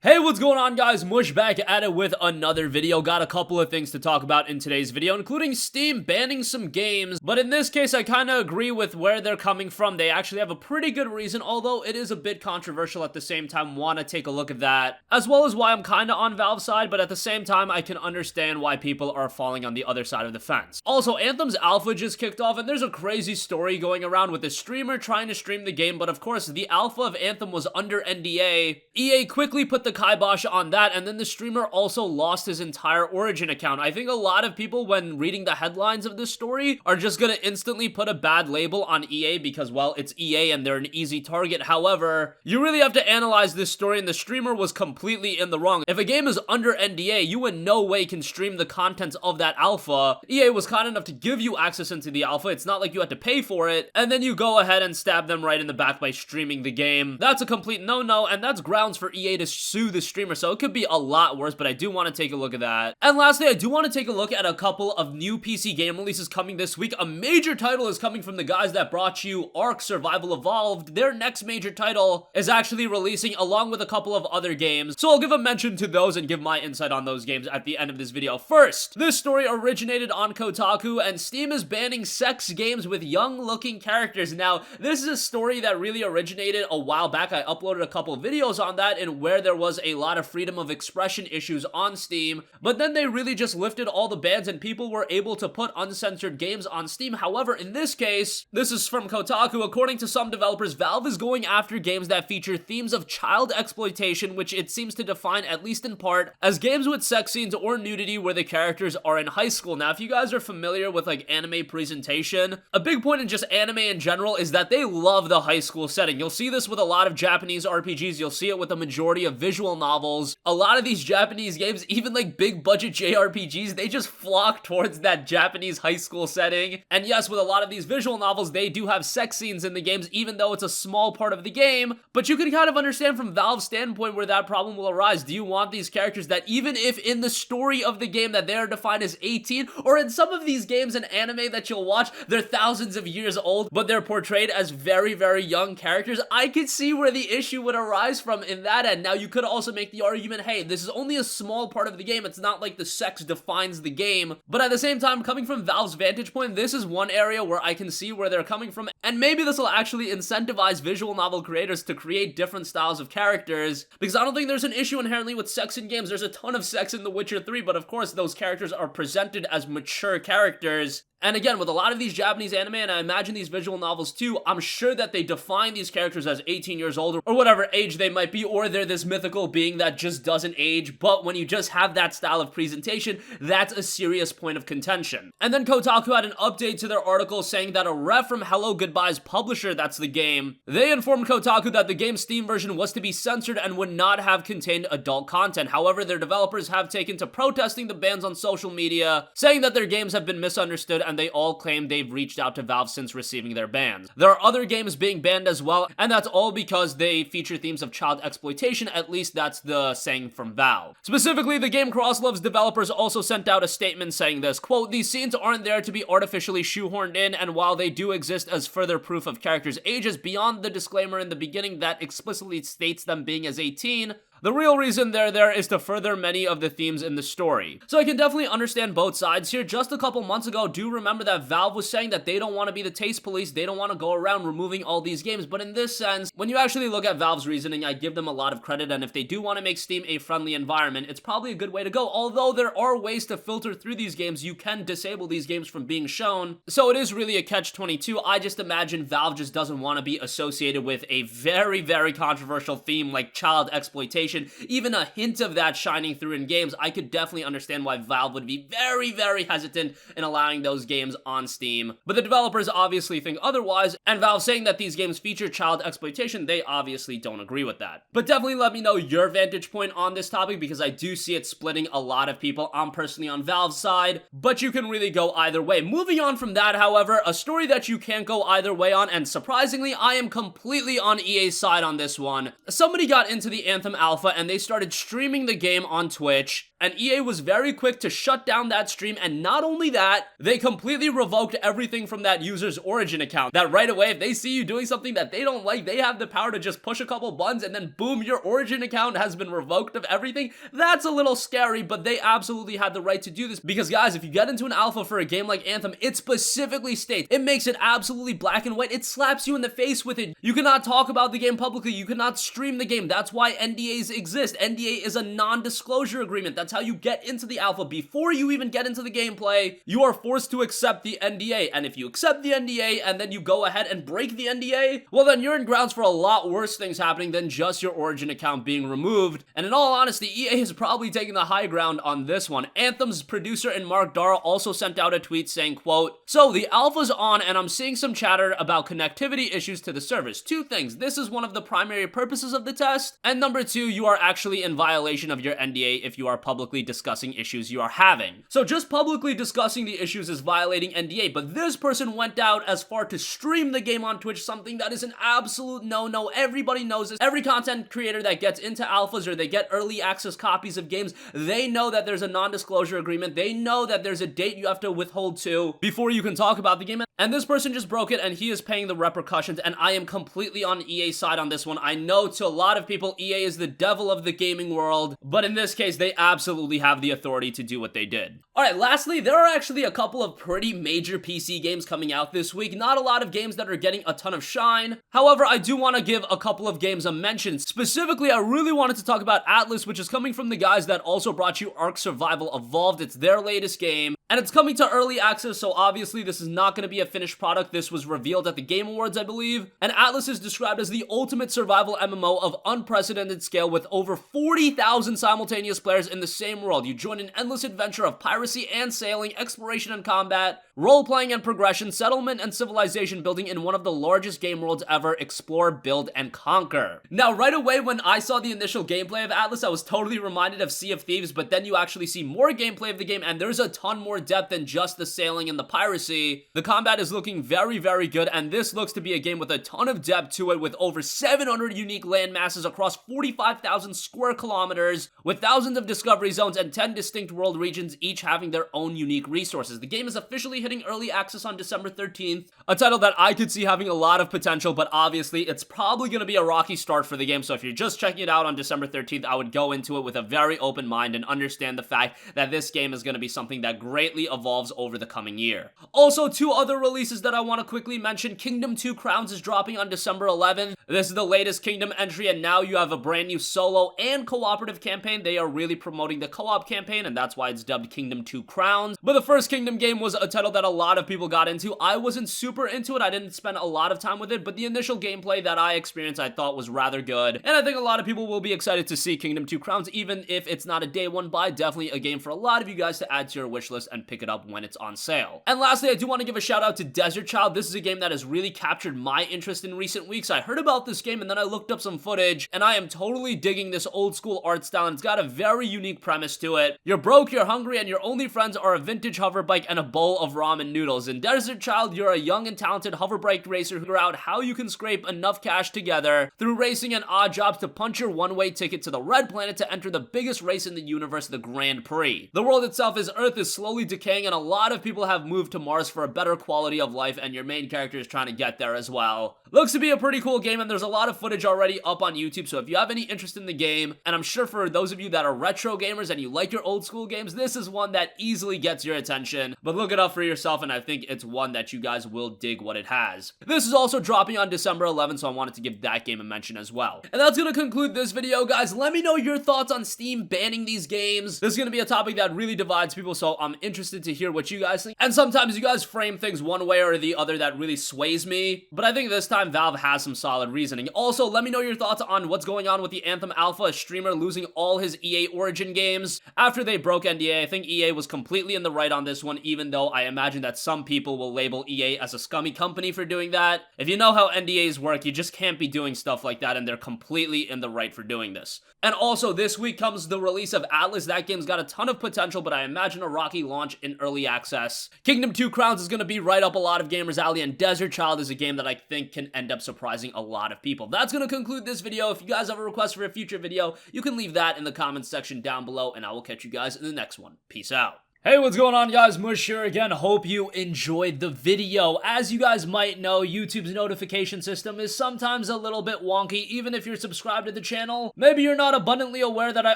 Hey, what's going on, guys? Mush back at it with another video. Got a couple of things to talk about in today's video, including Steam banning some games, but in this case, I kind of agree with where they're coming from. They actually have a pretty good reason, although it is a bit controversial at the same time. Want to take a look at that, as well as why I'm kind of on Valve's side, but at the same time, I can understand why people are falling on the other side of the fence. Also, Anthem's alpha just kicked off, and there's a crazy story going around with a streamer trying to stream the game, but of course, the alpha of Anthem was under NDA. EA quickly put the kibosh on that, and then the streamer also lost his entire Origin account. I think a lot of people, when reading the headlines of this story, are just gonna instantly put a bad label on EA because, well, it's EA and they're an easy target. However, you really have to analyze this story, and the streamer was completely in the wrong. If a game is under NDA, you in no way can stream the contents of that alpha. EA was kind enough to give you access into the alpha. It's not like you had to pay for it, and then you go ahead and stab them right in the back by streaming the game. That's a complete no-no, and that's grounds for EA to sue the streamer, so it could be a lot worse, but I do want to take a look at that. And lastly, I do want to take a look at a couple of new PC game releases coming this week. A major title is coming from the guys that brought you Ark Survival Evolved. Their next major title is actually releasing along with a couple of other games, so I'll give a mention to those and give my insight on those games at the end of this video. First, this story originated on Kotaku, and Steam is banning sex games with young-looking characters. Now, this is a story that really originated a while back. I uploaded a couple of videos on that, and where there was a lot of freedom of expression issues on Steam, but then they really just lifted all the bans and people were able to put uncensored games on Steam. However, in this case, this is from Kotaku, according to some developers, Valve is going after games that feature themes of child exploitation, which it seems to define, at least in part, as games with sex scenes or nudity where the characters are in high school. Now, if you guys are familiar with like anime presentation, a big point in just anime in general is that they love the high school setting. You'll see this with a lot of Japanese RPGs, you'll see it with the majority of visual novels. A lot of these Japanese games, even like big budget JRPGs, they just flock towards that Japanese high school setting. And yes, with a lot of these visual novels, they do have sex scenes in the games, even though it's a small part of the game. But you can kind of understand from Valve's standpoint where that problem will arise. Do you want these characters that, even if in the story of the game that they are defined as 18, or in some of these games and anime that you'll watch, they're thousands of years old, but they're portrayed as very, very young characters? I could see where the issue would arise from in that end. Now, you could also make the argument, hey, this is only a small part of the game. It's not like the sex defines the game. But at the same time, coming from Valve's vantage point, this is one area where I can see where they're coming from. And maybe this will actually incentivize visual novel creators to create different styles of characters. Because I don't think there's an issue inherently with sex in games. There's a ton of sex in The Witcher 3, but of course, those characters are presented as mature characters. And again, with a lot of these Japanese anime, and I imagine these visual novels too, I'm sure that they define these characters as 18 years old or whatever age they might be, or they're this mythical being that just doesn't age. But when you just have that style of presentation, that's a serious point of contention. And then Kotaku had an update to their article saying that a ref from Hello Goodbye's publisher, that's the game, they informed Kotaku that the game's Steam version was to be censored and would not have contained adult content. However, their developers have taken to protesting the bans on social media, saying that their games have been misunderstood, and they all claim they've reached out to Valve since receiving their bans. There are other games being banned as well, and that's all because they feature themes of child exploitation. At least that's the saying from Valve. Specifically, the game Crosslove's developers also sent out a statement saying this, quote, "These scenes aren't there to be artificially shoehorned in, and while they do exist as further proof of characters' ages beyond the disclaimer in the beginning that explicitly states them being as 18, the real reason they're there is to further many of the themes in the story." So I can definitely understand both sides here. Just a couple months ago, do remember that Valve was saying that they don't want to be the taste police, they don't want to go around removing all these games, but in this sense, when you actually look at Valve's reasoning, I give them a lot of credit, and if they do want to make Steam a friendly environment, it's probably a good way to go. Although there are ways to filter through these games, you can disable these games from being shown, so it is really a catch-22. I just imagine Valve just doesn't want to be associated with a very, very controversial theme like child exploitation. Even a hint of that shining through in games, I could definitely understand why Valve would be very, very hesitant in allowing those games on Steam. But the developers obviously think otherwise, and Valve saying that these games feature child exploitation, they obviously don't agree with that. But definitely let me know your vantage point on this topic, because I do see it splitting a lot of people. I'm personally on Valve's side, but you can really go either way. Moving on from that, however, a story that you can't go either way on, and surprisingly, I am completely on EA's side on this one. Somebody got into the Anthem alpha alpha and they started streaming the game on Twitch. And EA was very quick to shut down that stream, and not only that, they completely revoked everything from that user's Origin account. That right away, if they see you doing something that they don't like, they have the power to just push a couple buttons and then boom, your Origin account has been revoked of everything. That's a little scary, but they absolutely had the right to do this because guys, if you get into an alpha for a game like Anthem, it specifically states, it makes it absolutely black and white. It slaps you in the face with it. You cannot talk about the game publicly. You cannot stream the game. That's why NDAs exist. NDA is a non-disclosure agreement. That's how you get into the alpha. Before you even get into the gameplay, you are forced to accept the NDA. And if you accept the NDA and then you go ahead and break the NDA, well then you're in grounds for a lot worse things happening than just your Origin account being removed. And in all honesty, EA is probably taking the high ground on this one. Anthem's producer and Mark Dara also sent out a tweet saying, quote, "So the alpha's on and I'm seeing some chatter about connectivity issues to the servers. Two things. This is one of the primary purposes of the test. And number two, you are actually in violation of your NDA if you are publicly discussing issues you are having." So just publicly discussing the issues is violating NDA, but this person went out as far to stream the game on Twitch, something that is an absolute no-no. Everybody knows this. Every content creator that gets into alphas or they get early access copies of games, they know that there's a non-disclosure agreement. They know that there's a date you have to withhold to before you can talk about the game. And this person just broke it and he is paying the repercussions, and I am completely on EA's side on this one. I know to a lot of people, EA is the devil of the gaming world, but in this case, they absolutely have the authority to do what they did. Alright, lastly, there are actually a couple of pretty major PC games coming out this week. Not a lot of games that are getting a ton of shine. However, I do want to give a couple of games a mention. Specifically, I really wanted to talk about Atlas, which is coming from the guys that also brought you Ark Survival Evolved. It's their latest game, and it's coming to early access, so obviously this is not going to be a finished product. This was revealed at the Game Awards, I believe. And Atlas is described as the ultimate survival MMO of unprecedented scale with over 40,000 simultaneous players in the same world. You join an endless adventure of piracy and sailing, exploration and combat, role-playing and progression, settlement and civilization building in one of the largest game worlds ever. Explore, build, and conquer. Now, right away when I saw the initial gameplay of Atlas, I was totally reminded of Sea of Thieves, but then you actually see more gameplay of the game, and there's a ton more depth than just the sailing and the piracy. The combat is looking very, very good, and this looks to be a game with a ton of depth to it, with over 700 unique land masses across 45,000 square kilometers, with thousands of discovery zones and 10 distinct world regions, each having their own unique resources. The game is officially hitting early access on December 13th, a title that I could see having a lot of potential, but obviously it's probably going to be a rocky start for the game, so if you're just checking it out on December 13th, I would go into it with a very open mind and understand the fact that this game is going to be something that greatly evolves over the coming year. Also, two other releases that I want to quickly mention. Kingdom 2 Crowns is dropping on December 11th. This is the latest Kingdom entry, and now you have a brand new solo and cooperative campaign. They are really promoting the co-op campaign, and that's why it's dubbed Kingdom 2 Crowns. But the first Kingdom game was a title that a lot of people got into. I wasn't super into it. I didn't spend a lot of time with it, but the initial gameplay that I experienced I thought was rather good, and I think a lot of people will be excited to see Kingdom 2 Crowns, even if it's not a day one buy. Definitely a game for a lot of you guys to add to your wish list and pick it up when it's on sale. And lastly, I do want to give a shout out to Desert Child. This is a game that has really captured my interest in recent weeks. I heard about this game and then I looked up some footage, and I am totally digging this old school art style, and it's got a very unique premise to it. You're broke, you're hungry, and your only friends are a vintage hover bike and a bowl of ramen noodles. In Desert Child, you're a young and talented hover bike racer who figure out how you can scrape enough cash together through racing and odd jobs to punch your one-way ticket to the Red Planet to enter the biggest race in the universe, the Grand Prix. The world itself is Earth is slowly decaying, and a lot of people have moved to Mars for a better quality of life, and your main character is trying to get there as well. Looks to be a pretty cool game, and there's a lot of footage already up on YouTube, so if you have any interest in the game, and I'm sure for those of you that are retro gamers and you like your old school games, this is one that easily gets your attention, but look it up for yourself, and I think it's one that you guys will dig what it has. This is also dropping on December 11th, so I wanted to give that game a mention as well. And that's gonna conclude this video, guys. Let me know your thoughts on Steam banning these games. This is gonna be a topic that really divides people, so I'm interested to hear what you guys think. And sometimes you guys frame things one way or the other that really sways me, but I think this time Valve has some solid reasoning. Also, let me know your thoughts on what's going on with the Anthem Alpha, a streamer losing all his EA Origin games after they broke NDA. I think EA was completely in the right on this one, even though I imagine imagine that some people will label EA as a scummy company for doing that. If you know how NDAs work, you just can't be doing stuff like that, and they're completely in the right for doing this. And also, this week comes the release of Atlas. That game's got a ton of potential, but I imagine a rocky launch in early access. Kingdom 2 Crowns is going to be right up a lot of gamers' alley, and Desert Child is a game that I think can end up surprising a lot of people. That's going to conclude this video. If you guys have a request for a future video, you can leave that in the comments section down below, and I will catch you guys in the next one. Peace out. Hey, what's going on, guys? Mush here again. Hope you enjoyed the video. As you guys might know, YouTube's notification system is sometimes a little bit wonky, even if you're subscribed to the channel. Maybe you're not abundantly aware that I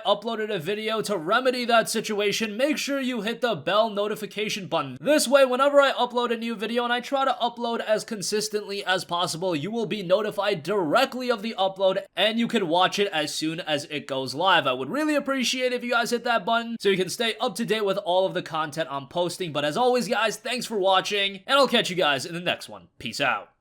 uploaded a video. To remedy that situation, make sure you hit the bell notification button. This way, whenever I upload a new video, and I try to upload as consistently as possible, you will be notified directly of the upload, and you can watch it as soon as it goes live. I would really appreciate it if you guys hit that button so you can stay up to date with all of the content I'm posting. But as always, guys, thanks for watching, and I'll catch you guys in the next one. Peace out.